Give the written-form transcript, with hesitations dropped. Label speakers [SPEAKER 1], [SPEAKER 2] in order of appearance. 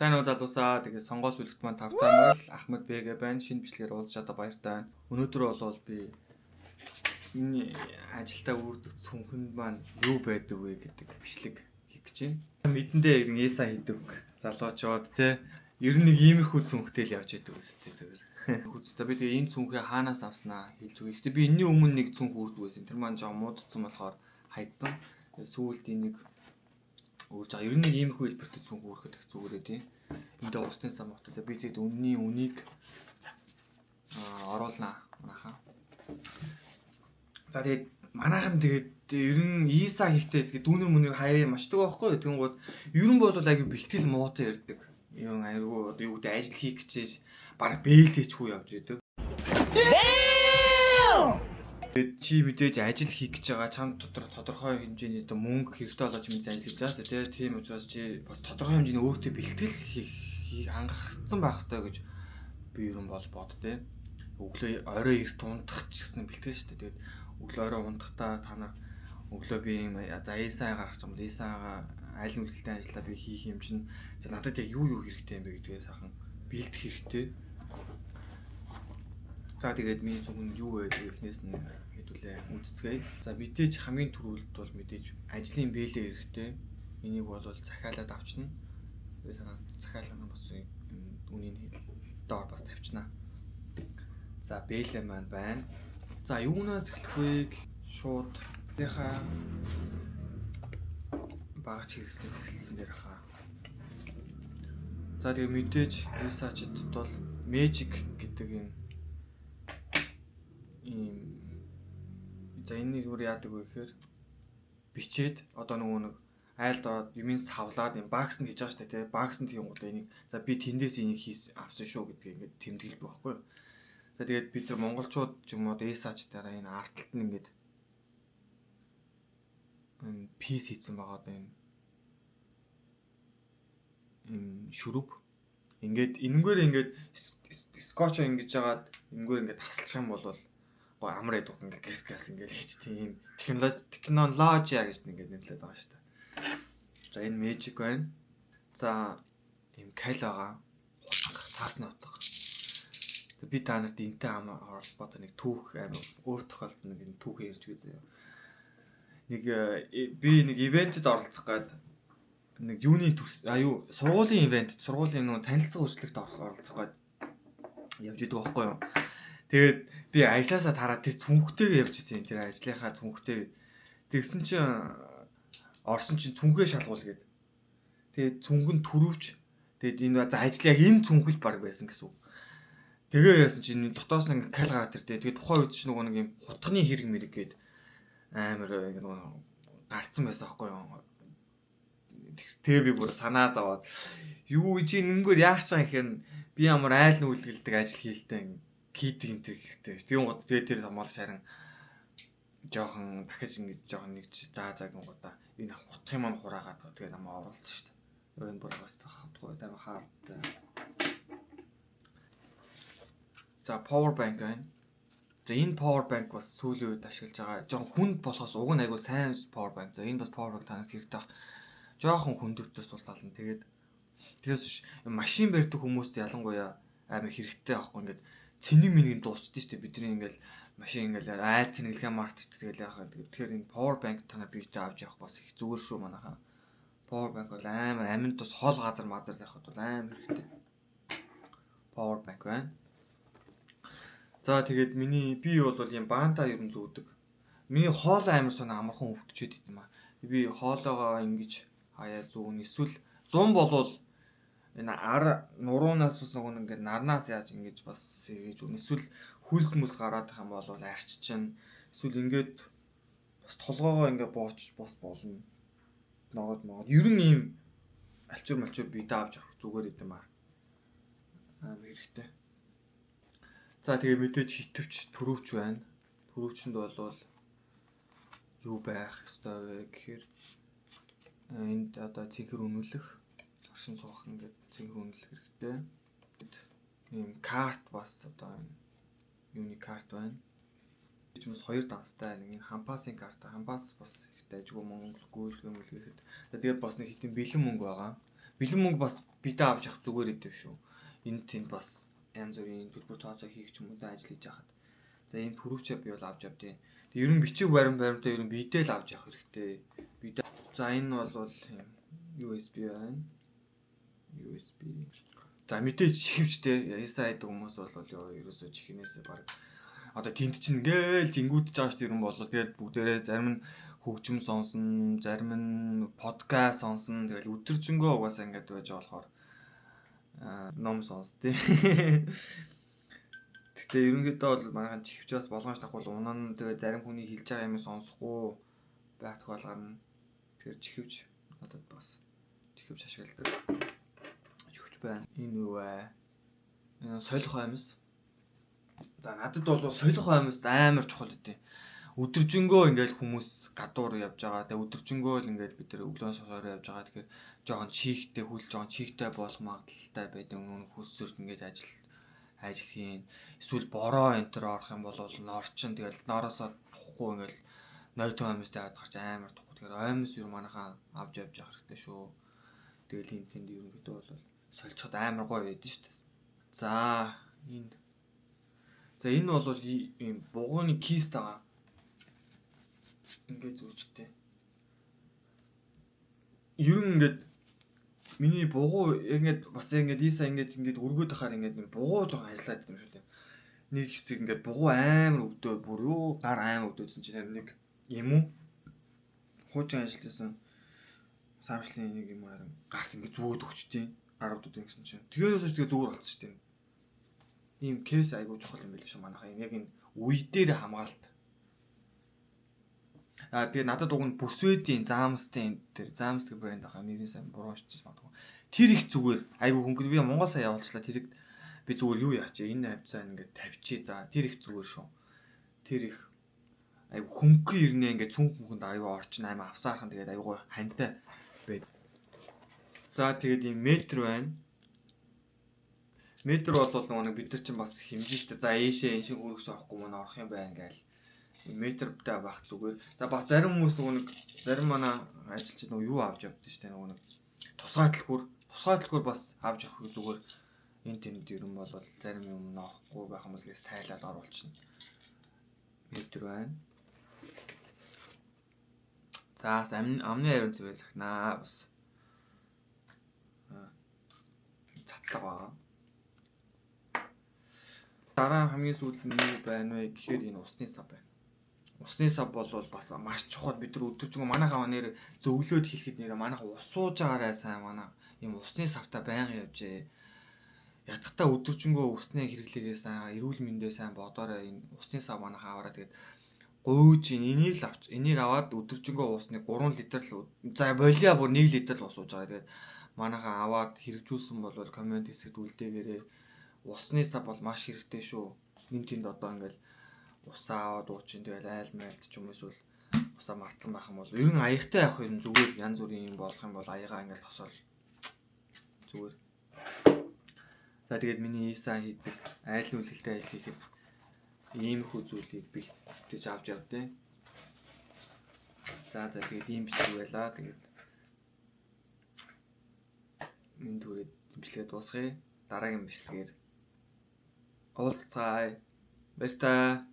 [SPEAKER 1] Сайн уу залуусаа. Тэгээ сонгуул бүлэгт маань тавтаа морил Ахмад Бэгэ байна. Шинэ бичлэгээр уулзч одоо баяртай байна. Өнөөдөр бол би энэ ажилдаа үрдэх цүнхэнд маань юу байдаг вэ гэдэг бичлэг хийх гэж байна. Мэдэндээ ирэн эса хийдэг залуучууд те ер нь нэг иймэрхүү цүнхтэй л явж идэг үстэй зүгээр. Хүчтэй би тэгээ энэ цүнхээ хаанаас авснаа хэлж өгье. Гэтэ би энэний өмнө нэг цүнх үрдэг байсан. Тэр маань жоо муудсан болохоор хайдсан. Сүүлд энийг өөрж байгаа. Ер нь нэг иймэрхүү хэлбэртэй цүнх үүрэхэд их зүгээрээ тийм. Эндээ усны сам утгатай би тэгэд үнийг оруулнаа манайхаа. За тэгээд манайхан тэгээд ер нь ийса хийхдээ тэгээд дүүнэр мөнийг хаяа мачдаг байхгүй. Тэгэнгүүт ер нь бол аягүй бэлтгэл муутай ярддаг. Юм аягүй одоо юу гэдэг ажил хийх гэж баг бэлээч хүү явж идэг. Чи мэдээж ажил хийх гэж байгаа чам тодорхой хэмжээний одоо мөнгө хэрэгтэй болооч мэдээ ажиллаж байгаа. Тэгээд тийм учраас чи бас тодорхой хэмжээний өөртөө бэлтгэл хийх хангалтсан байх хэрэгтэй гэж би ер нь бол боддөө. Өглөө орой эрт унтах ч гэсэн бэлтгэл шүү дээ. Тэгээд өглөө орой унтахдаа та нар өглөө би юм за эсаа гаргах юм бол эсаагаа аль нүлтэй ажиллаа би хийх юм чинь за надад яг юу хэрэгтэй юм бэ гэдгээ сайхан бэлдэх хэрэгтэй. За тэгээд миний зөвхөн юу байдаг эхнээс нь хэдүүлээ үздцгээе. За мэдээж хамгийн түрүүлд бол мэдээж ажлын бэлээ хэрэгтэй. Энийг бол захиалаад авчна. Тэгээд захиалгын бас үнийг доор бас тавьчихна. За бэлээ маань байна. За юунаас эхлэх вэ? Шууд яхаа багч хэрэгслээс эхэлсэн дээр хаа. За тэгээд мэдээж research-д бол magic гэдэг за энийг юу яадаг вэ гэхээр бичээд одоо нэг айлд ороод юмын савлаад юм багсанд хийж байгаа шүү дээ тий. Багсанд хийм гол энийг за би тэндээс энийг авсан шүү гэдгийг ингээд тэмдэглэдэг байхгүй. За тэгээд бид нар монголчууд ч юм уу эсаач дараа энэ арталт нь ингээд пис хийсэн байгаа даа юм шүрүв ингээд энэгээр ингээд скотч ингэж жагаад энэгээр ингээд тасалчих юм бол гоо амар ядах ингээд гэс ингээд хийж тийм технологи гэж ингээд нэрлэдэг байгаа шүү дээ. За энэ magic байна. За ийм кал байгаа. Цаасны утга. Би та нарт энтэй холбоотой нэг түүх амар өөр тохиолдсон нэг түүхээ ярьж үзье. Нэг би нэг ивентэд оролцох гээд нэг юуны сургуулийн ивент, сургуулийн нөө танилцах үйлчлэгт оролцох гээд явж идэг байхгүй юу. Тэгээд би ажилласаа тараад тэр цүнхтэйгээ явж ирсэн. Тэр ажлынхаа цүнхтэйгээ. Тэгсэн чинь орсон чинь цүнхээ шалгуул гээд. Тэгээд цүнхэн төрөвч. Тэгээд энэ за ажил яг энэ цүнхэл баг байсан гэсэн үг. Тэгээ яасан чинь дотоос нэг кал гараад ирдээ. Тэгээд тухайн үед чинь нөгөө нэг юм хутганы хэрэг мэрэг гээд амар нөгөө гарцсан байсан байхгүй юу. Тэгээ би бүр санаа зовоод юу чи нэнгөр яах чам гэхээр би ямар айл нүгэлдэлдэг ажил хийлтэй хийдэг энэ хэрэгтэй. Тийм гоо тэгээ тэр хамгаалж харин жоохон дахиж ингэж жоохон нэг заа гингуудаа энэ хутгын маань хураагаад тэгээ намайг оруулсан шүү дээ. Энэ бүр бас хатгүй даа хаард. За power bank байна. За энэ power bank бас сүүлийн үед ашиглаж байгаа. Жоохон хүнд болохоос уг нь айгу сайн power bank. За энэ бас power bank танад хэрэгтэй байх. Жоохон хүндөвтөс тултална. Тэгээд тэрээс машин барьдаг хүмүүст ялангуяа амар хэрэгтэй байхгүй ингээд цэник минийг дуусчихдээ шүү дээ. Бидний ингээл машин ингээл айл цэнэглэгээ мартчихдаг тэгэл яахаа. Тэгэхээр энэ power bank танаа биетэй авч явах бас их зүгээр шүү манайхаа. Power bank бол амар аминд тус хол газар явахад бол амар хэрэгтэй. Power bank байна. За тэгээд би бол юм баантаа ер нь зүүдэг. Миний хоол амар сонь амархан өвдчихэд идэм аа. Би хоолоогоо ингэж хаяа зүүн эсвэл 100 болвол энэ нуруунаас бас нөгөө ингээд нарнаас яаж ингэж бас хийж өгнө. Эсвэл хүлс мүс гараад их юм бол арчиж чинь эсвэл ингээд бас толгоогоо ингээд бооч бас болно. Ногоод ер нь ийм алчуур би даавж авах зүгээр идэм аа. Амар хэрэгтэй. За тэгээ мэдээж хитвч төрөвч байна. Төрөвчөнд бол юу байх ёстой вэ гэхээр энд одоо цэнхэр үнэлэх, оршин суух ингээд цэнхэр үнэлэх хэрэгтэй. Ийм карт бас одоо юуны карт байна. Жимс хоёр данстай нэг хампаасын карт. Хампаас бас ихтэй ажгүй мөнгө гүйлгэн мүлгэхэд. Тэгээд бас нэг хитэн бэлэн мөнгө байгаа. бэлэн мөнгө бас бидээ авч явах зүгээр идэв шүү. Энд тэнд бас янз бүрийн төлбөр тооцоо хийх ч юм уу да ажил хийж хахад. За энэ төрөвчөө би бол авч явдیں۔ Тэг ер нь бичиг баримтаа ер нь бидээ л авч явах хэрэгтэй. Бидээ. За энэ бол USB байна. USB. За мэдээж чихвчтэй ясаа айдаг хүмүүс бол ерөөсөө чихнээсээ баг одоо тэнд чинь ингээл жингүүдж байгаа шүү дээ. Ер нь бол тэгээд бүгдээрээ зарим нь хөгжим сонсон, зарим нь подкаст сонсон. Тэгэл өдөржингөө угаасаа ингээд байж болохоор ном сонсдیں۔ Тэгтээ ерөнхийдөө бол манайхан чихвчээс болгоомж тахгүй унаа. Тэгээд зарим хүний хэлж байгаа юм сонсохгүй байх тохиол гарна. Тэгэхээр чихвч надад бас чихвч ашигладаг. Чихвч байна. Энэ юу вэ? Энэ солих амьс. За надад бол солих амьс амар чухал үгүй. Өдөржингөө ингээд хүмүүс гадуур явж байгаа. Тэгээ өдөржингөө л ингээд бид нар өглөө сошоор явж байгаа. Тэгэхээр жоохон чихтэй хөл жоохон чихтэй болох магадaltaй байдаг. Өмнө хөссөрт ингээд ажил хийн. Эсвэл бороо энэ төр орох юм бол норчин тэгэл ноороосоо тухгүй ингээд нойтон амьстай хадгарч амар тухгүй. Тэгэхээр амьс юу манайхаа авч явж явах хэрэгтэй шүү. Тэгэл энэ тэнд ерөнхийдөө бол сольцоход амар гоё байдаг шүү дээ. За энэ бол ийм бугууны кист байгаа. Ингээд зүүжтэй. Ер нь ингээд миний бугуу ингээд бас ингээд ийсаа ингээд өргөд ахаар ингээд бугуу жоохон ажиллаад юм шүү дээ. Нэг хэсэг ингээд бугуу амар өвдөө бүр юу гар амар өвдөөсөн чинь нэг юм уу хуучин ажиллаж байсан саамчлын нэг юм харин гарт ингээд зүгөөд өгчтэй гар өвдөд гэсэн чинь тэгээд зүгээр болсон шүү дээ. Ийм кейс айгуу чухал юм байл шүү манайхаа. Яг энэ үе дээр хамгаалт. Тэгээ надад уг нь Бүсвэдийн Заамстын тэр Заамст гэх брэнд ахаа нэрийн сайн буруу шиж магадгүй. Тэр их зүгээр айгуу хөнгөн би Монгол сая явуулчлаа тэрийг би зүгээр юу яач энэ хавцаа ингээд тавьчих. За тэр их зүгээр шүү. Тэр их айгуу хөнгөн ирнэ ингээд цүнх мөхөнд айгуу орчин аймаа авсаархан тэгээд айгуу хантай байд. За тэгээд ийм метр байна. Метр бол нэг бид нар чинь бас хэмжиж штэ. За ээшээ энэ шиг хөргөж авахгүй мөн орох юм байна гээл. Метртэй байх зүгээр. За бас зарим хүмүүс нэг зарим манай ажилчид юу авч явдсан штэ нэг тусгай төлхөр бас авч явах зүгээр. Энэ тэнд ер нь бол зарим юм ноохгүй байх юм бол гэс тайлаад оруулчихна. Метр байна. За амны харин зүгээр захнаа бас. Цацлага байгаа. Дараа хамгийн сүүлд нь байна вэ гэхээр энэ усны сав байна. Усны сав бол бас маш чухал. Бид нар өдөржингөө манайхаа нэр зөвлөөд хэлэхэд нэр манайхаа ус сууж байгаарай сайн манай ийм усны савтай байнга явжээ. Ядахтаа өдөржингөө усны хэрэглээгээ сайн, эрүүл мэндээ сайн бодоорой. Энэ усны сав манайхаа аваарай. Тэгээд гуйж энийг аваад өдөржингөө усны 3 литр л за болиа бүр 1 литр л ус сууж байгаа. Тэгээд манайхаа аваад хэрэгжүүлсэн бол коммент хэсэгт үлдээгээрээ. Усны сав бол маш хэрэгтэй шүү. Энд тэнд одоо ингээл усаа аваад уучин тэгэл айл майлд ч юм эсвэл усаа мартсан байх юм бол ер нь аягтай явах юм зүгээр янз бүрийн юм болох юм бол аягаа ингээл тосол зүгээр. За тэгээд миний ийсаа хийдэг айлын үлгэлтэй ажил хийхэд иймэрхүү зүйлийг бэлтэж авч явдیں۔ За тэгээд ийм бичиг байлаа. Тэгээд энэ түрээд имжлэгээ дуусгая. Дараагийн бичлэгээр уулзцаая. Баяр таа.